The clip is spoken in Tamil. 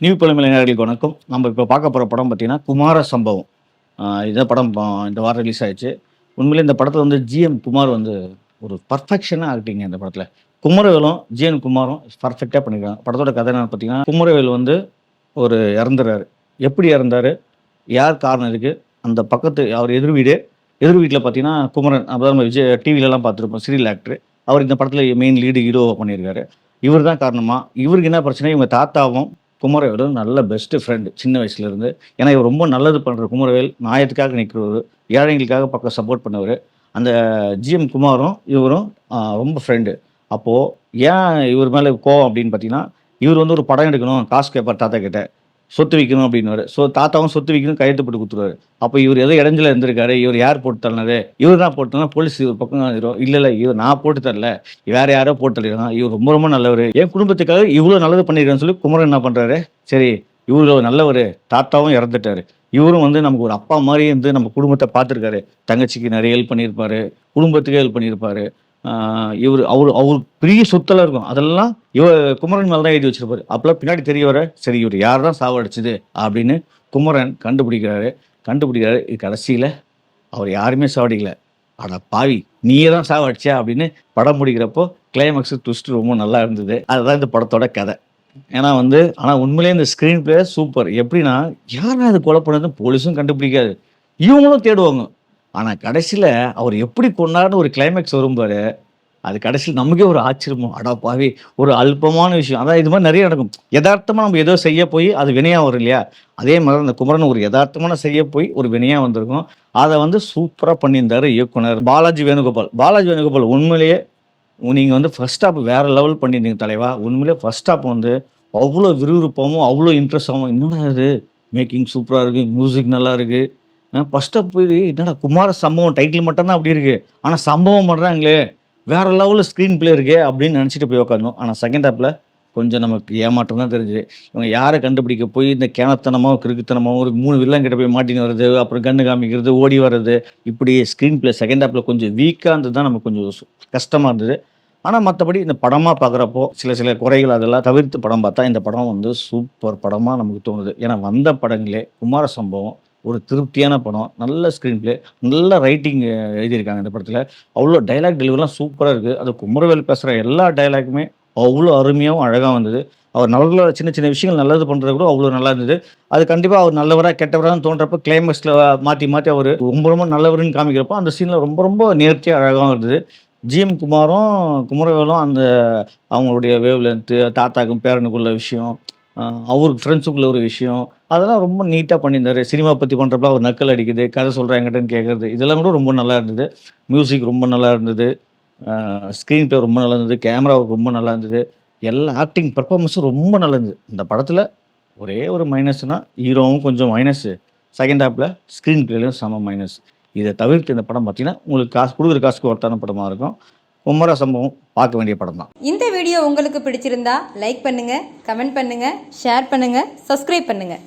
நியூ பழமை இளைஞர்களுக்கு வணக்கம். நம்ம இப்போ பார்க்க போகிற படம் பார்த்தீங்கன்னா, குமார சம்பவம். இந்த படம் இந்த வாரம் ரிலீஸ் ஆயிடுச்சு. உண்மையிலே இந்த படத்துல வந்து ஜிஎம் குமார் வந்து ஒரு பர்ஃபெக்ஷனா ஆக்டிங்க இந்த படத்துல. குமரவேலும், ஜிஎன் குமாரும் பர்ஃபெக்ட்டா பண்ணியிருக்காங்க. படத்தோட கதை என்னன்னு பார்த்தீங்கன்னா, குமரவேல் வந்து ஒரு இறந்துறாரு. எப்படி இறந்தாரு? யார் காரணம் இதுக்கு? அந்த பக்கத்து அவர் எதிர் வீடு. எதிர் வீட்ல பார்த்தீங்கன்னா, குமரன் அதாவது நம்ம விஜய் டிவிலலாம் பார்த்துருப்போம். Serial actor. அவர் இந்த படத்துல மெயின் லீடு ஹீரோவா பண்ணியிருக்காரு. இவர் தான் காரணமா? இவருக்கு என்ன பிரச்சனை? இவங்க தாத்தாவும் குமரவேலும் நல்ல பெஸ்ட் ஃப்ரெண்ட் சின்ன வயசுலேருந்து. ஏன்னா இவர் ரொம்ப நல்லது பண்ணுற குமரவேல் நியாயத்துக்காக நிற்கிறவர், ஏழைங்களுக்காக பக்கம் சப்போர்ட் பண்ணவர். அந்த ஜிஎம் குமாரும் இவரும் ரொம்ப ஃப்ரெண்டு. அப்போது ஏன் இவர் மேலே கோவம் அப்படின்னு பார்த்தீங்கன்னா, இவர் வந்து ஒரு படம் எடுக்கணும் காசு கேட்பார் தாத்தா கிட்ட, சொத்து விற்கணும் அப்படின்னுவாரு. தாத்தாவும் சொத்து விற்கணும் கையெழுத்து போட்டு கொடுத்துருவாரு. அப்போ இவர் ஏதோ இடைஞ்சல இருந்திருக்காரு. இவர் யார் போட்டு தள்ளினது? இவர் தான் போட்டு தரலாம். போலீஸ் இவர் பக்கம் வந்துடும். இல்லை இவர் நான் போட்டு தரல, வேற யாரோ போட்டு தள்ளிடுறான். இவர் ரொம்ப ரொம்ப நல்லவர். என் குடும்பத்துக்காக இவ்வளோ நல்லது பண்ணியிருக்கான்னு சொல்லி குமரன் என்ன பண்ணுறாரு, சரி இவ்வளோ நல்லவர், தாத்தாவும் இறந்துட்டாரு, இவரும் வந்து நமக்கு ஒரு அப்பா மாதிரி இருந்து நம்ம குடும்பத்தை பார்த்துருக்காரு. தங்கச்சிக்கு நிறைய ஹெல்ப் பண்ணியிருப்பாரு, குடும்பத்துக்கே ஹெல்ப் பண்ணியிருப்பாரு. இவர் அவர் பெரிய சொத்தெல்லாம் இருக்கும். அதெல்லாம் குமரன் மேல தான் எழுதி வச்சிருப்பாரு. அப்போலாம் பின்னாடி தெரிய வர, சரி இவர் யார் தான் சாவடிச்சது அப்படின்னு குமரன் கண்டுபிடிக்கிறாரு. இது கடைசியில் அவர் யாருமே சாவடிக்கல. அட பாவி, நீயே தான் சாவடிச்சா அப்படின்னு படம் முடிக்கிறப்போ கிளைமேக்ஸ் ட்விஸ்ட் ரொம்ப நல்லா இருந்தது. அதுதான் இந்த படத்தோட கதை. ஏன்னா வந்து ஆனால் உண்மையிலேயே இந்த ஸ்க்ரீன் பிளே சூப்பர். எப்படின்னா, யாரா அது கொலை பண்ணதுன்னு போலீஸும் கண்டுபிடிக்காது, இவங்களும் தேடுவாங்க. ஆனால் கடைசியில் அவர் எப்படி கொண்டாடுன்னு ஒரு கிளைமேக்ஸ் வரும் பாரு, அது கடைசியில் நமக்கே ஒரு ஆச்சரியமும், அடா பாவி, ஒரு அல்பமான விஷயம். அதான் இது மாதிரி நிறைய நடக்கும். யதார்த்தமாக நம்ம ஏதோ செய்ய போய் அது வினையாக வரும் இல்லையா? அதே மாதிரி அந்த குமரன் ஒரு யதார்த்தமான செய்ய போய் ஒரு வினையாக வந்திருக்கும். அதை வந்து சூப்பராக பண்ணியிருந்தார் இயக்குனர் பாலாஜி வேணுகோபால். உண்மையிலேயே நீங்கள் வந்து ஃபர்ஸ்ட் ஹாப் வேறு லெவல் பண்ணியிருந்தீங்க தலைவா. உண்மையிலேயே ஃபர்ஸ்ட் ஹாப் வந்து அவ்வளோ விறுவிறுப்பாகவும் அவ்வளோ இன்ட்ரெஸ்டாகவும், என்னடா இது மேக்கிங் சூப்பராக இருக்குது, மியூசிக் நல்லா இருக்குது. ஃபர்ஸ்ட் ஹாப் போய் என்னடா குமார சம்பவம் டைட்டில் மட்டும் தான் அப்படி இருக்குது, ஆனால் சம்பவம் பண்ணுறாங்களே வேறு லெவலில் ஸ்க்ரீன் பிளே இருக்கே அப்படின்னு நினச்சிட்டு போய் உட்காந்தோம். ஆனால் செகண்ட் ஹாப்பில் கொஞ்சம் நமக்கு ஏமாற்றம் தான் தெரிஞ்சுது. இவங்க யாரை கண்டுபிடிக்க போய் இந்த கேனத்தனமோ கிறுக்குத்தனமோ ஒரு 3 வில்லன் கிட்ட போய் மாட்டின்னு வர்றது, அப்புறம் கண்ணு காமிக்கிறது, ஓடி வர்றது, இப்படி ஸ்க்ரீன் பிளே செகண்ட் ஹாப்பில் கொஞ்சம் வீக்காக இருந்தது தான் நமக்கு கொஞ்சம் கஷ்டமாக இருந்தது. ஆனால் மற்றபடி இந்த படமாக பார்க்குறப்போ சில குறைகள் அதெல்லாம் தவிர்த்து படம் பார்த்தா இந்த படம் வந்து சூப்பர் படமாக நமக்கு தோணுது. ஏன்னா வந்த படங்களே குமார சம்பவம் ஒரு திருப்தியான படம். நல்ல ஸ்க்ரீன் பிளே, நல்ல ரைட்டிங் எழுதியிருக்காங்க இந்த படத்தில். அவ்வளோ டைலாக் டெலிவரிலாம் சூப்பராக இருக்குது. அது குமரவேல் பேசுகிற எல்லா டைலாக்குமே அவ்வளோ அருமையாகவும் அழகாக வந்தது. அவர் நல்ல சின்ன சின்ன விஷயங்கள் நல்லது பண்ணுறது கூட அவ்வளோ நல்லா இருந்தது. அது கண்டிப்பாக அவர் நல்லவராக கெட்டவரான்னு தோன்றப்போ கிளைமேக்ஸில் மாற்றி மாற்றி அவர் ரொம்ப ரொம்ப நல்லவருன்னு காமிக்கிறப்போ அந்த சீனில் ரொம்ப ரொம்ப நேர்த்தியாக அழகாகவும் இருந்தது. ஜிஎம் குமாரும் குமரவேலும் அந்த அவங்களுடைய வேவ் லென்த்து, தாத்தாக்கும் பேரனுக்குள்ள விஷயம், அவருக்கு ஃப்ரெண்ட்ஸுக்குள்ள ஒரு விஷயம், அதெல்லாம் ரொம்ப நீட்டாக பண்ணியிருந்தாரு. சினிமா பற்றி பண்ணுறப்பலாம் அவர் நக்கல் அடிக்குது, கதை சொல்கிறேன் என்கிட்டன்னு கேட்குறது, இதெல்லாம் கூட ரொம்ப நல்லா இருந்தது. மியூசிக் ரொம்ப நல்லா இருந்தது. ஸ்க்ரீன் பிளே ரொம்ப நல்லா இருந்தது. கேமரா ரொம்ப நல்லா இருந்தது. எல்லா ஆக்டிங் பெர்ஃபார்மன்ஸும் ரொம்ப நல்லா இருந்தது. இந்த படத்தில் ஒரே ஒரு மைனஸ்னால் ஹீரோவும் கொஞ்சம் மைனஸு, செகண்ட் ஹாப்பில் ஸ்க்ரீன் பிளேலையும் செம மைனஸ். இதை தவிர்த்து இந்த படம் பார்த்தீங்கன்னா உங்களுக்கு காசு கொடுக்குற காசுக்கு ஒருத்தான படமாக இருக்கும். குமார சம்பவம் பார்க்க வேண்டிய படம் தான். இந்த வீடியோ உங்களுக்கு பிடிச்சிருந்தா லைக் பண்ணுங்கள், கமெண்ட் பண்ணுங்கள், ஷேர் பண்ணுங்கள், சப்ஸ்கிரைப் பண்ணுங்கள்.